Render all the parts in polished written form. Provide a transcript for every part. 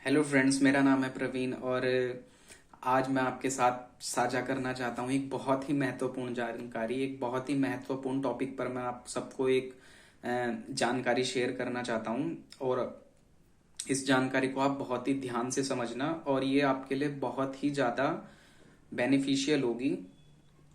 Hello friends, मेरा नाम है प्रवीण और आज मैं आपके साथ साझा करना चाहता हूँ एक बहुत ही महत्वपूर्ण जानकारी। एक बहुत ही महत्वपूर्ण टॉपिक पर मैं आप सबको एक जानकारी शेयर करना चाहता हूँ। और इस जानकारी को आप बहुत ही ध्यान से समझना और ये आपके लिए बहुत ही ज़्यादा बेनिफिशियल होगी,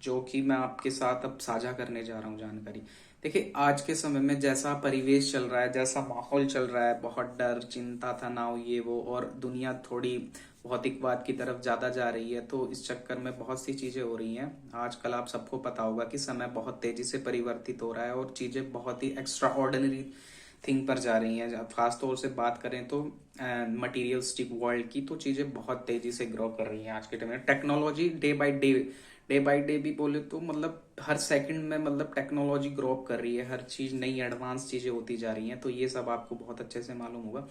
जो कि मैं आपके साथ अब साझा करने जा रहा हूँ जानकारी। देखिए, आज के समय में जैसा परिवेश चल रहा है, जैसा माहौल चल रहा है, बहुत डर, चिंता, तनाव, ये वो, और दुनिया थोड़ी भौतिकवाद की तरफ ज्यादा जा रही है। तो इस चक्कर में बहुत सी चीजें हो रही हैं। आजकल आप सबको पता होगा कि समय बहुत तेजी से परिवर्तित हो रहा है और चीजें बहुत ही एक्स्ट्रा ऑर्डिनरी थिंग पर जा रही हैं। खास तौर से बात करें तो मटीरियलिस्टिक वर्ल्ड की, तो चीजें बहुत तेजी से ग्रो कर रही हैं आज के टाइम में। टेक्नोलॉजी डे बाय डे भी बोले तो मतलब हर सेकंड में मतलब टेक्नोलॉजी ग्रो अप कर रही है। हर चीज नई एडवांस चीजें होती जा रही हैं, तो ये सब आपको बहुत अच्छे से मालूम होगा।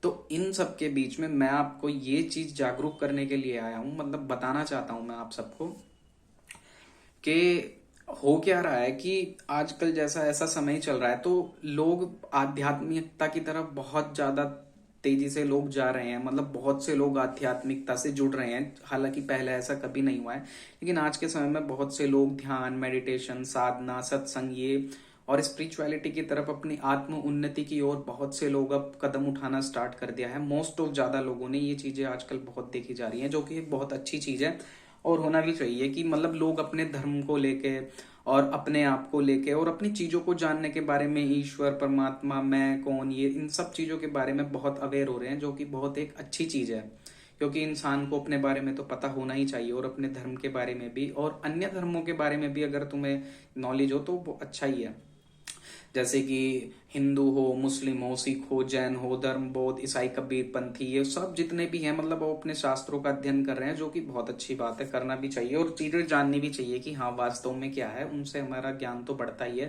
तो इन सब के बीच में मैं आपको ये चीज जागरूक करने के लिए आया हूं, मतलब बताना चाहता हूं मैं आप सबको कि हो क्या रहा है कि आजकल जैसा ऐसा समय चल रहा है, तो लोग आध्यात्मिकता की तरफ बहुत ज्यादा तेजी से लोग जा रहे हैं। मतलब बहुत से लोग आध्यात्मिकता से जुड़ रहे हैं, हालांकि पहले ऐसा कभी नहीं हुआ है। लेकिन आज के समय में बहुत से लोग ध्यान, मेडिटेशन, साधना, सत्संग, ये और स्पिरिचुअलिटी की तरफ, अपनी आत्म उन्नति की ओर बहुत से लोग अब कदम उठाना स्टार्ट कर दिया है। मोस्ट ऑफ ज्यादा लोगों ने, ये चीजें आजकल बहुत देखी जा रही हैं, जो कि एक बहुत अच्छी चीज है और होना भी चाहिए कि मतलब लोग अपने धर्म को लेके और अपने आप को लेके और अपनी चीजों को जानने के बारे में, ईश्वर, परमात्मा, मैं कौन, ये इन सब चीजों के बारे में बहुत अवेयर हो रहे हैं, जो कि बहुत एक अच्छी चीज है। क्योंकि इंसान को अपने बारे में तो पता होना ही चाहिए, और अपने धर्म के बारे में भी और अन्य धर्मों के बारे में भी अगर तुम्हें नॉलेज हो तो वो अच्छा ही है। जैसे कि हिंदू हो, मुस्लिम हो, सिख हो, जैन हो, धर्म, बौद्ध, ईसाई, कबीर पंथी, ये सब जितने भी हैं, मतलब वो अपने शास्त्रों का अध्ययन कर रहे हैं, जो कि बहुत अच्छी बात है, करना भी चाहिए और चीजें जाननी भी चाहिए कि हाँ वास्तव में क्या है। उनसे हमारा ज्ञान तो बढ़ता ही है,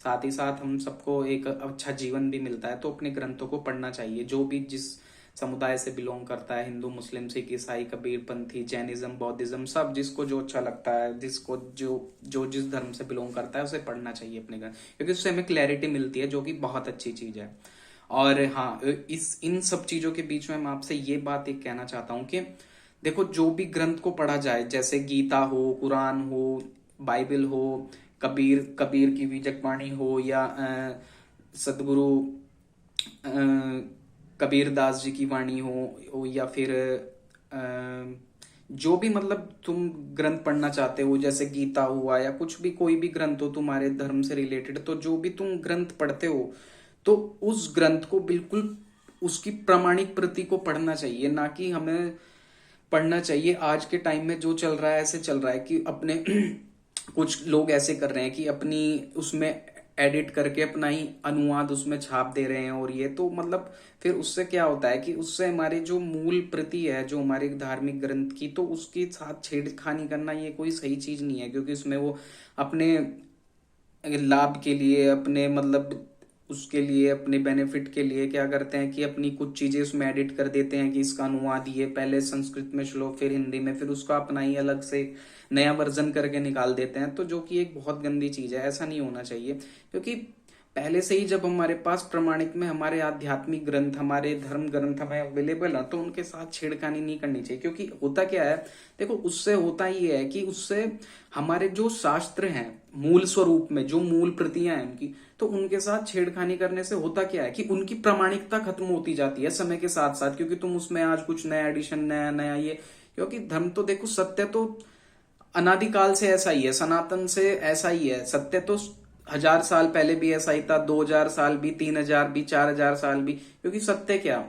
साथ ही साथ हम सबको एक अच्छा जीवन भी मिलता है। तो अपने ग्रंथों को पढ़ना चाहिए। जो भी जिस समुदाय से बिलोंग करता है, हिंदू, मुस्लिम, सिख, ईसाई, कबीर पंथी, जैनिज्म, बौद्धिज्म, सब जिसको जो अच्छा लगता है, जिसको जो जो जिस धर्म से बिलोंग करता है, उसे पढ़ना चाहिए अपने घर, क्योंकि उससे हमें क्लैरिटी मिलती है, जो कि बहुत अच्छी चीज है। और हाँ, इस इन सब चीजों के बीच में मैं आपसे ये बात एक कहना चाहता हूँ कि देखो, जो भी ग्रंथ को पढ़ा जाए, जैसे गीता हो, कुरान हो, बाइबल हो, कबीर कबीर की विजयवाणी हो, या सदगुरु कबीर दास जी की वाणी हो, या फिर जो भी मतलब तुम ग्रंथ पढ़ना चाहते हो, जैसे गीता हुआ या कुछ भी, कोई भी ग्रंथ हो तुम्हारे धर्म से रिलेटेड, तो जो भी तुम ग्रंथ पढ़ते हो, तो उस ग्रंथ को बिल्कुल उसकी प्रामाणिक प्रति को पढ़ना चाहिए। ना कि हमें पढ़ना चाहिए आज के टाइम में जो चल रहा है, ऐसे चल रहा है कि अपने कुछ लोग ऐसे कर रहे हैं कि अपनी उसमें एडिट करके अपना ही अनुवाद उसमें छाप दे रहे हैं, और ये तो मतलब फिर उससे क्या होता है कि उससे हमारे जो मूल प्रति है, जो हमारे धार्मिक ग्रंथ की, तो उसके साथ छेड़खानी करना ये कोई सही चीज नहीं है। क्योंकि उसमें वो अपने लाभ के लिए, अपने मतलब उसके लिए, अपने बेनिफिट के लिए क्या करते हैं कि अपनी कुछ चीजें उसमें एडिट कर देते हैं कि इसका अनुवाद ये पहले संस्कृत में श्लोक, फिर हिंदी में, फिर उसका अपना ही अलग से नया वर्जन करके निकाल देते हैं। तो जो कि एक बहुत गंदी चीज है, ऐसा नहीं होना चाहिए। क्योंकि पहले से ही जब हमारे पास प्रमाणिक में हमारे आध्यात्मिक ग्रंथ, हमारे धर्म ग्रंथ हमें अवेलेबल है, तो उनके साथ छेड़खानी नहीं करनी चाहिए। क्योंकि होता क्या है, देखो, उससे होता ही है कि उससे हमारे जो शास्त्र हैं, मूल स्वरूप में जो मूल प्रतियां हैं उनकी, तो उनके साथ छेड़खानी करने से होता क्या है कि उनकी प्रामाणिकता खत्म होती जाती है समय के साथ साथ। क्योंकि तुम उसमें आज कुछ नया एडिशन, नया नया ये, क्योंकि धर्म तो देखो, सत्य तो अनादिकाल से ऐसा ही है, सनातन से ऐसा ही है। सत्य तो 1000 साल पहले भी ऐसा ही था, 2000 साल भी, 3000 भी, 4000 साल भी। क्योंकि सत्य क्या,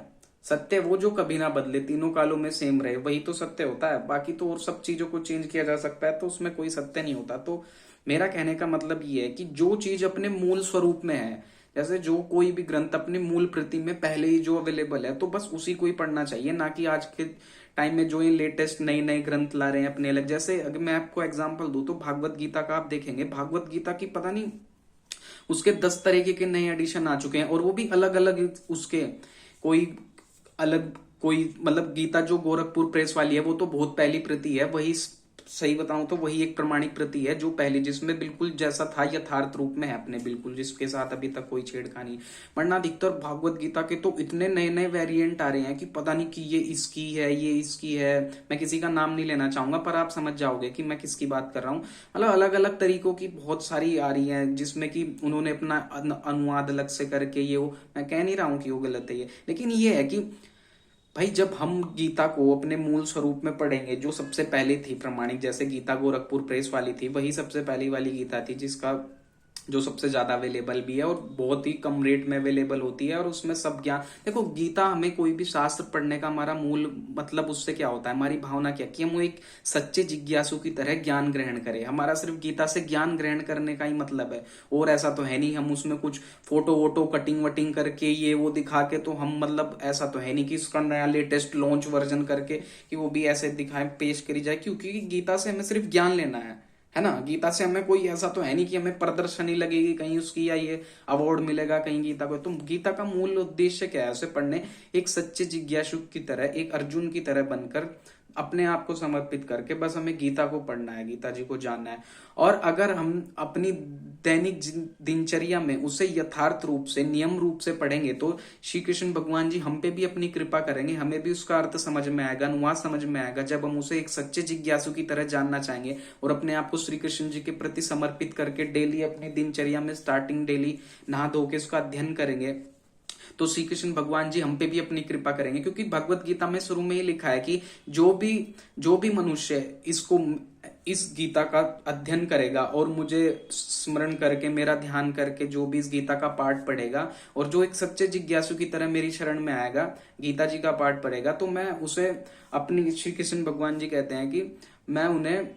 सत्य वो जो कभी ना बदले, तीनों कालों में सेम रहे, वही तो सत्य होता है। बाकी तो और सब चीजों को चेंज किया जा सकता है, तो उसमें कोई सत्य नहीं होता। तो मेरा कहने का मतलब ये है कि जो चीज अपने मूल स्वरूप में है, जैसे जो कोई भी ग्रंथ अपने मूल प्रति में पहले ही जो अवेलेबल है, तो बस उसी को ही पढ़ना चाहिए। ना कि आज के टाइम में जो ये लेटेस्ट नए नए ग्रंथ ला रहे हैं अपने अलग। जैसे अगर मैं आपको एग्जांपल दूं, तो भागवत गीता का आप देखेंगे, भागवत गीता की पता नहीं उसके 10 तरीके के नए एडिशन आ चुके हैं, और वो भी अलग अलग उसके, कोई अलग, कोई मतलब गीता जो गोरखपुर प्रेस वाली है, वो तो बहुत पहली प्रति है, वही सही बताऊं तो वही एक प्रमाणिक प्रति है जो पहले, जिसमें बिल्कुल जैसा था यथार्थ रूप में है अपने, बिल्कुल जिसके साथ अभी तक कोई छेड़खानी। वरना अधिकतर भागवत गीता के तो इतने नए नए वेरिएंट आ रहे हैं कि पता नहीं कि ये इसकी है, ये इसकी है। मैं किसी का नाम नहीं लेना चाहूंगा, पर आप समझ जाओगे कि मैं किसकी बात कर रहा हूँ। मतलब अलग अलग तरीकों की बहुत सारी आ रही है, जिसमें कि उन्होंने अपना अनुवाद अलग से करके ये वो, मैं कह नहीं रहा हूँ कि वो गलत है ये, लेकिन ये है कि भाई जब हम गीता को अपने मूल स्वरूप में पढ़ेंगे, जो सबसे पहले थी प्रमाणिक, जैसे गीता गोरखपुर प्रेस वाली थी, वही सबसे पहली वाली गीता थी, जिसका जो सबसे ज्यादा अवेलेबल भी है और बहुत ही कम रेट में अवेलेबल होती है। और उसमें सब ज्ञान, देखो गीता, हमें कोई भी शास्त्र पढ़ने का हमारा मूल मतलब उससे क्या होता है, हमारी भावना क्या, कि हम एक सच्चे जिज्ञासु की तरह ज्ञान ग्रहण करें। हमारा सिर्फ गीता से ज्ञान ग्रहण करने का ही मतलब है, और ऐसा तो है नहीं हम उसमें कुछ फोटो वोटो कटिंग वटिंग करके ये वो दिखा के, तो हम मतलब ऐसा तो है नहीं कि उसका नया लेटेस्ट लॉन्च वर्जन करके कि वो भी ऐसे दिखाए पेश करी जाए, क्योंकि गीता से हमें सिर्फ ज्ञान लेना है ना। गीता से हमें कोई ऐसा तो है नहीं कि हमें प्रदर्शनी लगेगी कहीं उसकी, या ये अवार्ड मिलेगा कहीं गीता को। तो गीता का मूल उद्देश्य क्या है, उसे पढ़ने एक सच्चे जिज्ञासु की तरह, एक अर्जुन की तरह बनकर अपने आप को समर्पित करके बस हमें गीता को पढ़ना है, गीता जी को जानना है। और अगर हम अपनी दैनिक दिनचर्या में उसे यथार्थ रूप से, नियम रूप से पढ़ेंगे, तो श्री कृष्ण भगवान जी हम पे भी अपनी कृपा करेंगे, हमें भी उसका अर्थ समझ में आएगा, अनुवाद समझ में आएगा। जब हम उसे एक सच्चे जिज्ञासु की तरह जानना चाहेंगे और अपने आप को श्री कृष्ण जी के प्रति समर्पित करके डेली अपनी दिनचर्या में स्टार्टिंग डेली नहा धो के उसका अध्ययन करेंगे, तो श्री कृष्ण भगवान जी हम पे भी अपनी कृपा करेंगे। क्योंकि भगवत गीता में शुरू में ही लिखा है कि जो भी मनुष्य इस गीता का अध्ययन करेगा और मुझे स्मरण करके, मेरा ध्यान करके, जो भी इस गीता का पाठ पढ़ेगा और जो एक सच्चे जिज्ञासु की तरह मेरी शरण में आएगा, गीता जी का पाठ पढ़ेगा, तो मैं उसे अपनी, श्री कृष्ण भगवान जी कहते हैं कि मैं उन्हें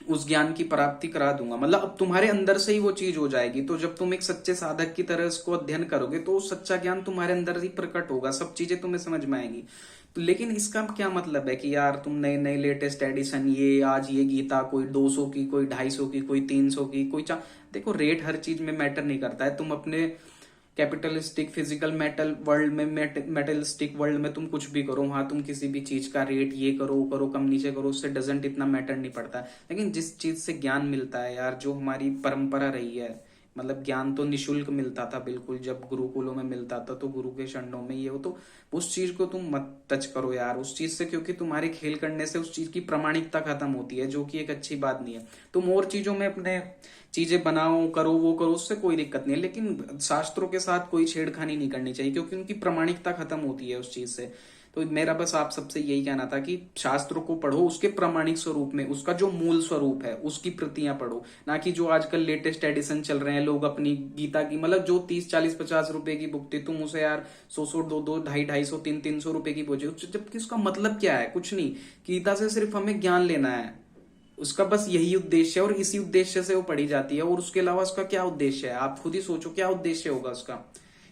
उस ज्ञान की प्राप्ति करा दूंगा। मतलब अब तुम्हारे अंदर से ही वो चीज हो जाएगी। तो जब तुम एक सच्चे साधक की तरह इसको अध्ययन करोगे, तो सच्चा ज्ञान तुम्हारे अंदर ही प्रकट होगा, सब चीजें तुम्हें समझ में आएंगी। तो लेकिन इसका क्या मतलब है कि यार तुम नए नए लेटेस्ट एडिशन, ये आज ये गीता कोई 200 की, कोई 250 की, कोई 300 की, कोई देखो रेट हर चीज में मैटर नहीं करता है। तुम अपने कैपिटलिस्टिक फिजिकल मेटल वर्ल्ड में, मेटलिस्टिक वर्ल्ड में तुम कुछ भी करो, वहां तुम किसी भी चीज का रेट ये करो करो कम नीचे करो, उससे डजेंट इतना मैटर नहीं पड़ता। लेकिन जिस चीज से ज्ञान मिलता है यार, जो हमारी परंपरा रही है, मतलब ज्ञान तो निशुल्क मिलता था बिल्कुल, जब गुरुकुलों में मिलता था, तो गुरु के चरणों में ये हो, तो उस चीज को तुम मत टच करो यार उस चीज से, क्योंकि तुम्हारे खेल करने से उस चीज की प्रामाणिकता खत्म होती है, जो कि एक अच्छी बात नहीं है। तुम और चीजों में अपने चीजें बनाओ, करो, वो करो, उससे कोई दिक्कत नहीं है, लेकिन शास्त्रों के साथ कोई छेड़खानी नहीं करनी चाहिए, क्योंकि उनकी प्रामाणिकता खत्म होती है उस चीज से। तो मेरा बस आप सबसे यही कहना था कि शास्त्रों को पढ़ो उसके प्रामाणिक स्वरूप में, उसका जो मूल स्वरूप है उसकी प्रतियां पढ़ो, ना कि जो आजकल लेटेस्ट एडिशन चल रहे हैं लोग अपनी गीता की, मतलब जो 30 40 50 रुपए की बुक थी, तुम उसे यार 100 दो 250 300 रुपए की बोझे, जबकि उसका मतलब क्या है, कुछ नहीं। गीता से सिर्फ हमें ज्ञान लेना है, उसका बस यही उद्देश्य है, और इसी उद्देश्य से वो पढ़ी जाती है। और उसके अलावा उसका क्या उद्देश्य है, आप खुद ही सोचो क्या उद्देश्य होगा उसका।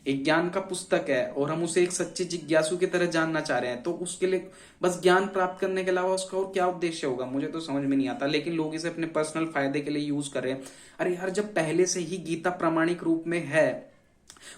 एक ज्ञान का पुस्तक है और हम उसे एक सच्चे जिज्ञासु की तरह जानना चाह रहे हैं, तो उसके लिए बस ज्ञान प्राप्त करने के अलावा उसका और क्या उद्देश्य होगा, मुझे तो समझ में नहीं आता। लेकिन लोग इसे अपने पर्सनल फायदे के लिए यूज कर रहे हैं। अरे यार, जब पहले से ही गीता प्रामाणिक रूप में है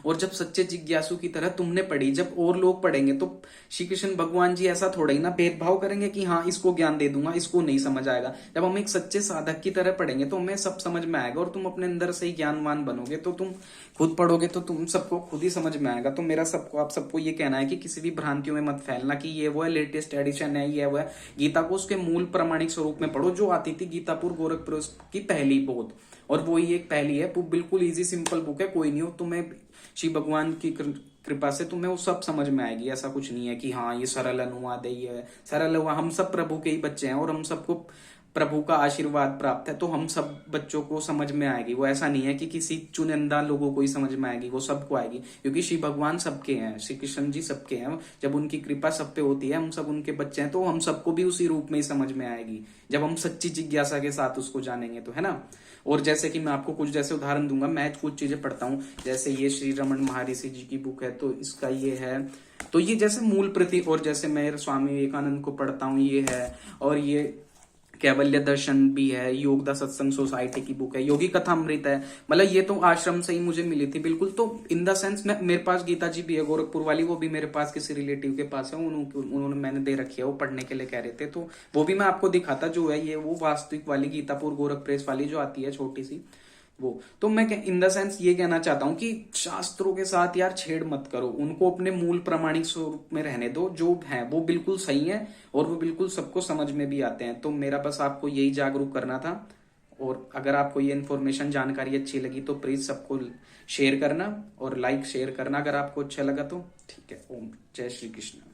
और जब सच्चे जिज्ञासु की तरह तुमने पढ़ी, जब और लोग पढ़ेंगे, तो श्री कृष्ण भगवान जी ऐसा थोड़ा ही ना भेदभाव करेंगे कि हाँ इसको ज्ञान दे दूंगा, इसको नहीं समझ आएगा। जब हम एक सच्चे साधक की तरह पढ़ेंगे तो हमें सब समझ में आएगा, और तुम अपने अंदर से ही ज्ञानवान बनोगे, तो तुम खुद पढ़ोगे तो तुम सबको खुद ही समझ में आएगा। तो मेरा सबको, आप सबको ये कहना है कि किसी भी भ्रांतियों में मत फैलना कि ये वो है लेटेस्ट एडिशन है, ये वो है। गीता को उसके मूल प्रामाणिक स्वरूप में पढ़ो, जो आती थी गीतापुर गोरखपुर की पहली बोध, और वो ही एक पहली है, वो बिल्कुल इजी सिंपल बुक है। कोई नहीं हो, तुम्हें श्री भगवान की कृपा से तुम्हें वो सब समझ में आएगी। ऐसा कुछ नहीं है कि हाँ ये सरल अनुवाद है, ये सरल हुआ। हम सब प्रभु के ही बच्चे हैं और हम सबको प्रभु का आशीर्वाद प्राप्त है, तो हम सब बच्चों को समझ में आएगी। वो ऐसा नहीं है कि किसी चुनिंदा लोगों को ही समझ में आएगी, वो सबको आएगी, क्योंकि श्री भगवान सबके हैं, श्री कृष्ण जी सबके हैं। जब उनकी कृपा सब पे होती है, हम सब उनके बच्चे हैं, तो हम सबको भी उसी रूप में ही समझ में आएगी, जब हम सच्ची जिज्ञासा के साथ उसको जानेंगे तो, है ना। और जैसे कि मैं आपको कुछ जैसे उदाहरण दूंगा, मैं कुछ चीजें पढ़ता हूँ, जैसे ये श्री रमन महर्षि जी की बुक है, तो इसका ये है, तो ये जैसे मूल प्रति, और जैसे मैं स्वामी विवेकानंद को पढ़ता हूँ, ये है, और ये कैवल्य दर्शन भी है, योगदा सत्संग सोसाइटी की बुक है, योगी कथामृत है। मतलब ये तो आश्रम से ही मुझे मिली थी बिल्कुल। तो इन द सेंस मैं, मेरे पास गीता जी भी है गोरखपुर वाली, वो भी मेरे पास किसी रिलेटिव के पास है, उन्होंने मैंने दे रखी है, वो पढ़ने के लिए कह रहे थे, तो वो भी मैं आपको दिखाता जो है ये वो वास्तविक वाली गीतापुर गोरख प्रेस वाली जो आती है छोटी सी वो। तो मैं इन द सेंस ये कहना चाहता हूं कि शास्त्रों के साथ यार छेड़ मत करो, उनको अपने मूल प्रामाणिक स्वरूप में रहने दो, जो है वो बिल्कुल सही है और वो बिल्कुल सबको समझ में भी आते हैं। तो मेरा बस आपको यही जागरूक करना था। और अगर आपको ये इन्फॉर्मेशन जानकारी अच्छी लगी तो प्लीज सबको शेयर करना और लाइक शेयर करना अगर आपको अच्छा लगा तो। ठीक है, ओम जय श्री कृष्ण।